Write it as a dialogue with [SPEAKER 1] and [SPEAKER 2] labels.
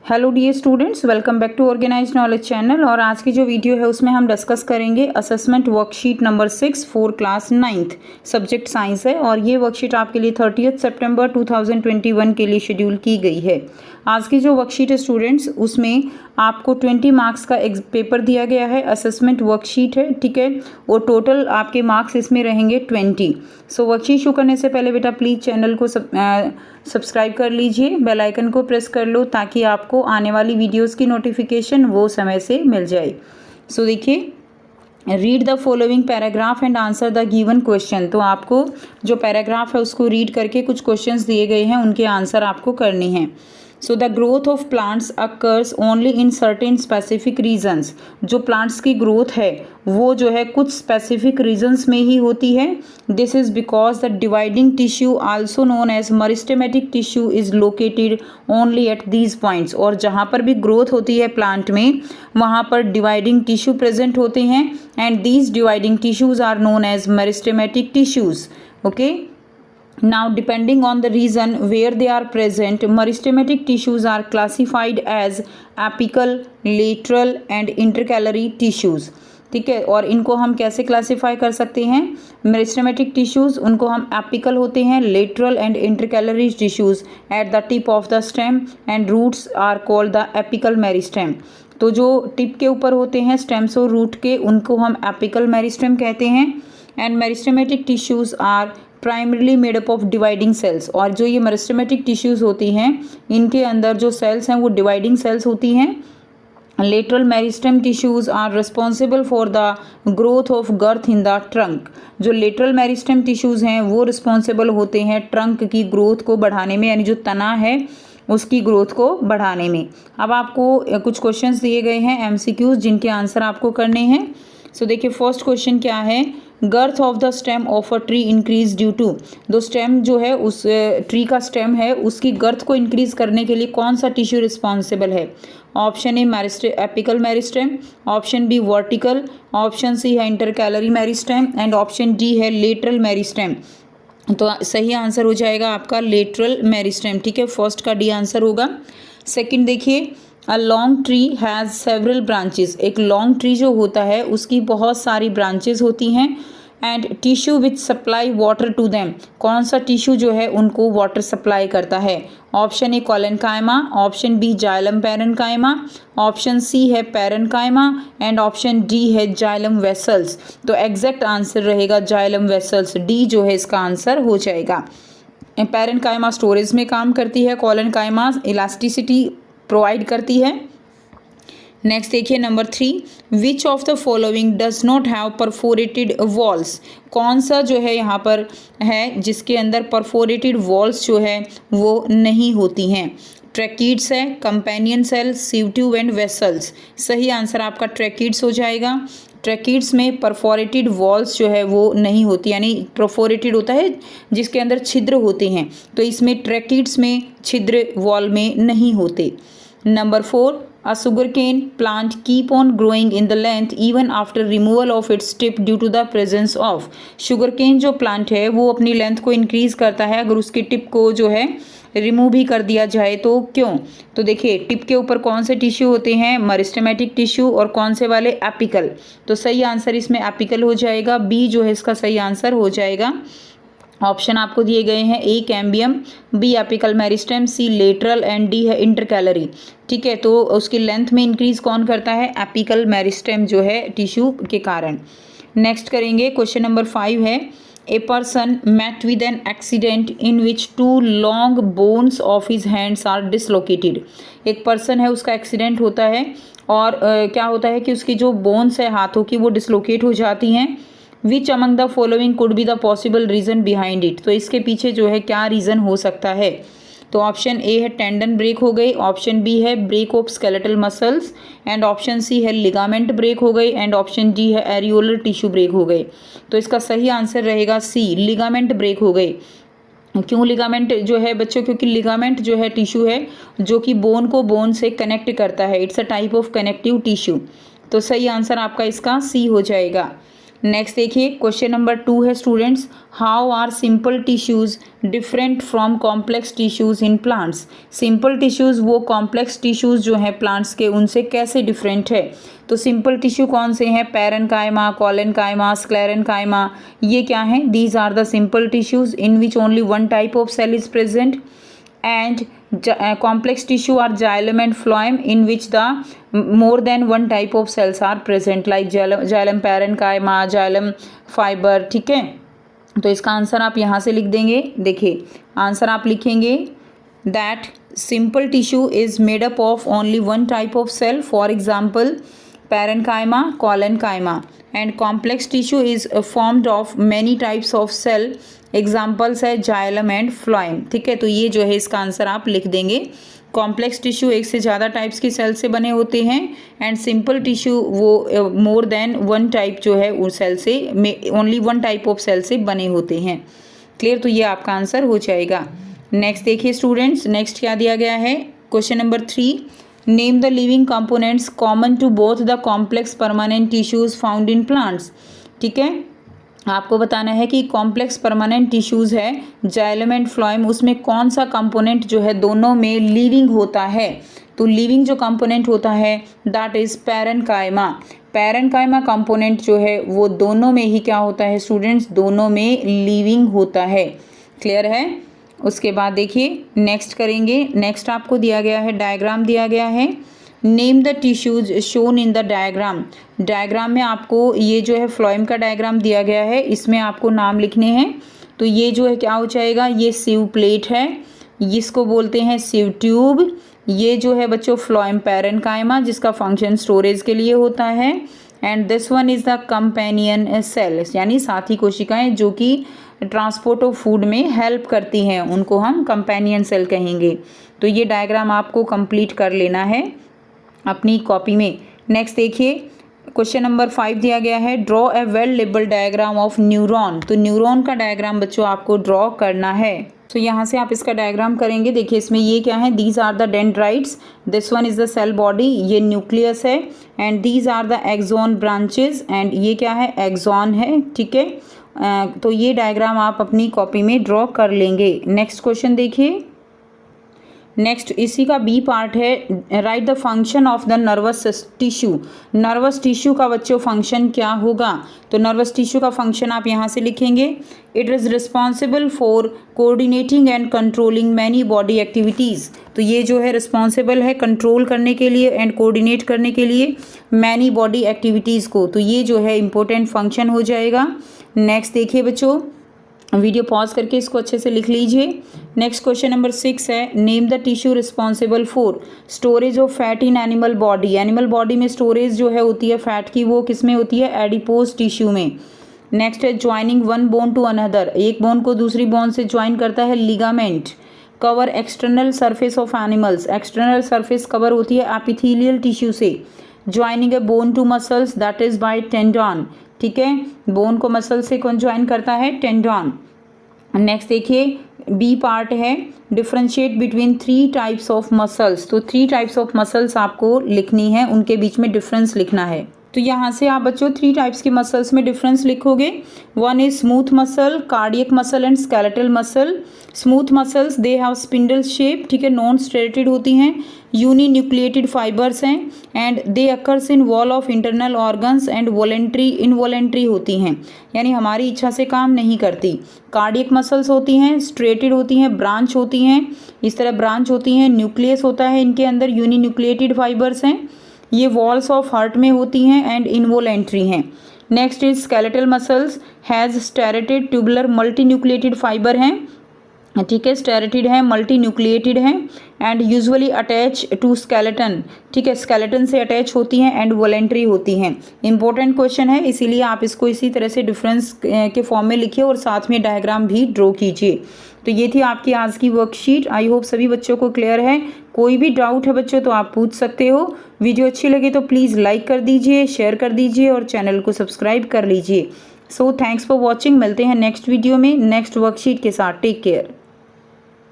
[SPEAKER 1] Hello dear students, welcome back to organised knowledge channel. और आज की जो वीडियो है उसमें हम डिस्कस करेंगे assessment worksheet number 6 for class 9th subject science है। और ये वर्कशीट आपके लिए 30 सितंबर 2021 के लिए शेड्यूल की गई है। आज की जो वर्कशीट है स्टूडेंट्स, उसमें आपको 20 मार्क्स का पेपर दिया गया है, असेसमेंट वर्कशीट है, ठीक है। और टोटल आपके मार्क्स इसमें रहेंगे 20। सो वर्कशीट शुरू करने से पहले बेटा प्लीज़ चैनल को सब्सक्राइब कर लीजिए, बेल आइकन को प्रेस कर लो ताकि आपको आने वाली वीडियोस की नोटिफिकेशन वो समय से मिल जाए। सो देखिए, read the following paragraph and answer the given question. तो आपको जो पैराग्राफ है उसको रीड करके कुछ क्वेश्चंस दिए गए हैं, उनके आंसर आपको करने हैं। So the growth of plants occurs only in certain specific regions. जो प्लांट्स की ग्रोथ है वो जो है कुछ स्पेसिफिक रीजन्स में ही होती है। This is because the dividing tissue also known as meristematic tissue is located only at these points. और जहाँ पर भी ग्रोथ होती है प्लांट में, वहाँ पर डिवाइडिंग टिश्यू प्रेजेंट होते हैं and these dividing tissues are known as meristematic tissues. Okay, now depending on the region where they are present, meristematic tissues are classified as apical, lateral and intercalary tissues। ठीक है, और इनको हम कैसे classify कर सकते हैं? मेरिस्टेमेटिक टिश्यूज़ उनको हम एपिकल होते हैं, lateral and intercalary tissues at the tip of the stem and roots are called the apical meristem. तो जो टिप के ऊपर होते हैं स्टेम्स और रूट के, उनको हम एपिकल मेरिस्टेम कहते हैं। And meristematic tissues are primarily made up of dividing cells. और जो ये मेरिस्टेमेटिक टिश्यूज़ होती हैं, इनके अंदर जो सेल्स हैं वो डिवाइडिंग सेल्स होती हैं। Lateral meristem tissues are responsible for the growth of girth in the trunk. जो लेटरल मेरिस्टेम टिश्यूज़ हैं वो रिस्पॉन्सिबल होते हैं ट्रंक की ग्रोथ को बढ़ाने में, यानी जो तना है उसकी ग्रोथ को बढ़ाने में। अब आपको कुछ क्वेश्चंस दिए गए हैं एमसीक्यूज़, जिनके आंसर आपको करने हैं। सो देखिए, फर्स्ट क्वेश्चन क्या है? Girth of the stem of a tree increase due to. दो स्टेम जो है उस ट्री का स्टेम है, उसकी गर्थ को इंक्रीज करने के लिए कौन सा टिश्यू रिस्पॉन्सिबल है? Option A apical meristem, option B vertical, option C है intercalary meristem and option D है लेटरल मेरिस्टेम। तो सही आंसर हो जाएगा आपका लेटरल मेरिस्टेम। ठीक है, फर्स्ट का डी आंसर होगा। सेकंड देखिए, a long tree has several branches. एक लॉन्ग ट्री जो होता है उसकी बहुत सारी ब्रांचेस होती हैं। And tissue which supply water to them. कौन सा टिश्यू जो है उनको वाटर सप्लाई करता है? Option A collenchyma, option B xylem parenchyma, option C है पैरेनकाइमा एंड ऑप्शन डी है जाइलम वेसल्स। तो एग्जैक्ट आंसर रहेगा जाइलम वेसल्स, डी जो है इसका आंसर हो जाएगा। पैरेनकाइमा स्टोरेज में काम करती है, कॉलेनकाइमा इलास्टिसिटी प्रोवाइड करती है। नेक्स्ट देखिए number 3, which of the following does not have perforated walls. कौन सा जो है यहाँ पर है जिसके अंदर परफोरेटेड वॉल्स जो है वो नहीं होती हैं? ट्रैकिड्स है, companion cell, sieve tube and vessels. सही आंसर आपका ट्रैकिड्स हो जाएगा। ट्रैकिड्स में परफोरेटेड वॉल्स जो है वो नहीं होती, यानी परफोरेटेड होता है जिसके अंदर छिद्र होते हैं, तो इसमें ट्रैकिड्स में छिद्र वॉल में नहीं होते। Number 4, a sugarcane plant keep on growing in the length even after removal of its tip due to the presence of। sugarcane जो प्लांट है वो अपनी लेंथ को इंक्रीज करता है अगर उसकी टिप को जो है रिमूव भी कर दिया जाए तो क्यों? तो देखिए, टिप के ऊपर कौन से टिश्यू होते हैं? Meristematic tissue. और कौन से वाले? एपिकल। तो सही आंसर इसमें एपिकल हो जाएगा, बी जो है इसका सही आंसर हो जाएगा। ऑप्शन आपको दिए गए हैं, A cambium, B apical meristem, C lateral and D है इंटरकैलरी। ठीक है, तो उसकी लेंथ में इंक्रीज कौन करता है? एपिकल मेरिस्टेम जो है टिश्यू के कारण। नेक्स्ट करेंगे, क्वेश्चन नंबर 5 है, a person met with an accident in which 2 long bones of his hands are dislocated. एक पर्सन है, उसका एक्सीडेंट होता है और क्या होता है कि उसकी जो बोन्स है हाथों की वो डिसलोकेट हो जाती हैं। Which among the following could be the possible reason behind it. तो इसके पीछे जो है क्या रीज़न हो सकता है? तो ऑप्शन ए है टेंडन ब्रेक हो गई, ऑप्शन बी है break of skeletal muscles and option C है लिगामेंट ब्रेक हो गई एंड ऑप्शन डी है एरियोलर टिश्यू ब्रेक हो गई। तो इसका सही आंसर रहेगा सी, लिगामेंट ब्रेक हो गई। क्यों लिगामेंट जो है बच्चों? क्योंकि लिगामेंट जो है टिश्यू है जो कि बोन को बोन से कनेक्ट करता है, it's a type of connective tissue. तो सही आंसर आपका इसका सी हो जाएगा। नेक्स्ट देखिए क्वेश्चन नंबर 2 है students, how are simple tissues different from complex tissues in plants. Simple tissues वो कॉम्प्लेक्स टिश्यूज़ जो हैं प्लांट्स के उनसे कैसे डिफरेंट है। तो सिंपल टिश्यू कौन से हैं, पैरेन्काइमा, कोलेनकाइमा, स्क्लेरेन्काइमा, ये क्या हैं, these are the simple tissues in which only one type of cell is present. And complex tissue are xylem and phloem in which the more than one type of cells are present like xylem parenchyma, xylem fiber। ठीक है, तो इसका answer आप यहाँ से लिख देंगे। देखिए आंसर आप लिखेंगे that simple tissue is made up of only one type of cell, for example parenchyma, collenchyma, and complex tissue is formed of many types of cell, examples है जाइलम एंड फ्लोएम। ठीक है, तो ये जो है इसका आंसर आप लिख देंगे। कॉम्प्लेक्स टिश्यू एक से ज़्यादा टाइप्स की सेल से बने होते हैं एंड सिंपल टिश्यू वो मोर देन वन टाइप जो है उस सेल से, only one type of cell से बने होते हैं। क्लियर, तो ये आपका आंसर हो जाएगा। नेक्स्ट देखिए स्टूडेंट्स, नेक्स्ट क्या दिया गया है, question number 3, name the living components common to both the complex permanent tissues found in plants. ठीक है, आपको बताना है कि कॉम्प्लेक्स परमानेंट टिश्यूज़ है जाइलम एंड फ्लोएम, उसमें कौन सा कंपोनेंट जो है दोनों में लिविंग होता है। तो लिविंग जो कंपोनेंट होता है that is parenchyma. Parenchyma component जो है वो दोनों में ही क्या होता है स्टूडेंट्स, दोनों में लिविंग होता है। क्लियर है। उसके बाद देखिए नेक्स्ट करेंगे। नेक्स्ट आपको दिया गया है, डायग्राम दिया गया है, name the tissues shown in the diagram. Diagram में आपको ये जो है फ्लोएम का डायग्राम दिया गया है, इसमें आपको नाम लिखने हैं। तो ये जो है क्या हो जाएगा, ये सिव प्लेट है, इसको बोलते हैं सिव ट्यूब। ये जो है बच्चों फ्लोएम पैरेन्काइमा जिसका फंक्शन स्टोरेज के लिए होता है। And this one is the companion cell, यानी साथी कोशिकाएं जो कि ट्रांसपोर्ट ऑफ फूड में हेल्प करती हैं, उनको हम कंपेनियन सेल कहेंगे। तो ये डायग्राम आपको कंप्लीट कर लेना है अपनी कॉपी में। नेक्स्ट देखिए क्वेश्चन नंबर 5 दिया गया है, draw a well labelled diagram of neuron. तो न्यूरॉन का डायग्राम बच्चों आपको ड्रॉ करना है। तो यहाँ से आप इसका डायग्राम करेंगे। देखिए इसमें ये क्या है, these are the dendrites, this one is the cell body, ये न्यूक्लियस है, and these are the axon branches, एंड ये क्या है, एक्सॉन है। ठीक है, तो ये डायग्राम आप अपनी कॉपी में ड्रॉ कर लेंगे। नेक्स्ट क्वेश्चन देखिए। नेक्स्ट इसी का बी पार्ट है, right the function of the nervous tissue. Nervous tissue का बच्चों फंक्शन क्या होगा। तो नर्वस टिश्यू का फंक्शन आप यहाँ से लिखेंगे, it is responsible for coordinating and controlling many body activities. तो ये जो है रिस्पॉन्सिबल है कंट्रोल करने के लिए एंड कोऑर्डिनेट करने के लिए मैनी बॉडी एक्टिविटीज़ को। तो ये जो है इम्पोर्टेंट फंक्शन हो जाएगा। नेक्स्ट देखिए बच्चों, वीडियो पॉज करके इसको अच्छे से लिख लीजिए। नेक्स्ट क्वेश्चन नंबर 6 है, name the tissue responsible for storage of fat in animal body. Animal body में स्टोरेज जो है होती है फैट की, वो किस में होती है, एडिपोज टिश्यू में। नेक्स्ट है joining one bone to another, एक बोन को दूसरी बोन से ज्वाइन करता है ligament. Cover external surface of animals, external surface cover होती है एपिथेलियल टिश्यू से। Joining a bone to muscles that is by tendon. ठीक है, बोन को मसल से कौन ज्वाइन करता है, टेंडन। नेक्स्ट देखिए बी पार्ट है, differentiate between 3 types of muscles. तो 3 टाइप्स ऑफ मसल्स आपको लिखनी है, उनके बीच में डिफरेंस लिखना है। तो यहाँ से आप बच्चों 3 टाइप्स के मसल्स में डिफरेंस लिखोगे। One is smooth muscle, cardiac muscle and skeletal muscle. Smooth muscles they have spindle shape, ठीक है, नॉन स्ट्रेटेड होती हैं, यूनी न्यूक्लिएटेड फाइबर्स हैं, and they occurs in wall of internal organs and voluntary involuntary होती हैं, यानी हमारी इच्छा से काम नहीं करती। कार्डियक मसल्स होती हैं, स्ट्रेटेड होती हैं, ब्रांच होती हैं, इस तरह ब्रांच होती हैं, न्यूक्लियस होता है इनके अंदर, यूनी न्यूक्लिएटेड फाइबर्स हैं, ये वॉल्स ऑफ हार्ट में होती हैं एंड इनवोलेंट्री हैं। Next is skeletal muscles has striated tubular multi nucleated fibre हैं, ठीक है, स्टेरेटेड है, मल्टी न्यूक्लिएटेड है, and usually attached to skeleton, ठीक है, स्केलेटन से अटैच होती हैं एंड वॉलेंट्री होती हैं। इंपॉर्टेंट क्वेश्चन है, इसीलिए आप इसको इसी तरह से डिफरेंस के फॉर्म में लिखिए और साथ में डायग्राम भी ड्रॉ कीजिए। तो ये थी आपकी आज की वर्कशीट। आई होप सभी बच्चों को क्लियर है। कोई भी डाउट है बच्चों तो आप पूछ सकते हो। वीडियो अच्छी लगे तो प्लीज़ लाइक कर दीजिए, शेयर कर दीजिए और चैनल को सब्सक्राइब कर लीजिए। So thanks for watching. मिलते हैं नेक्स्ट वीडियो में नेक्स्ट वर्कशीट के साथ। Take care.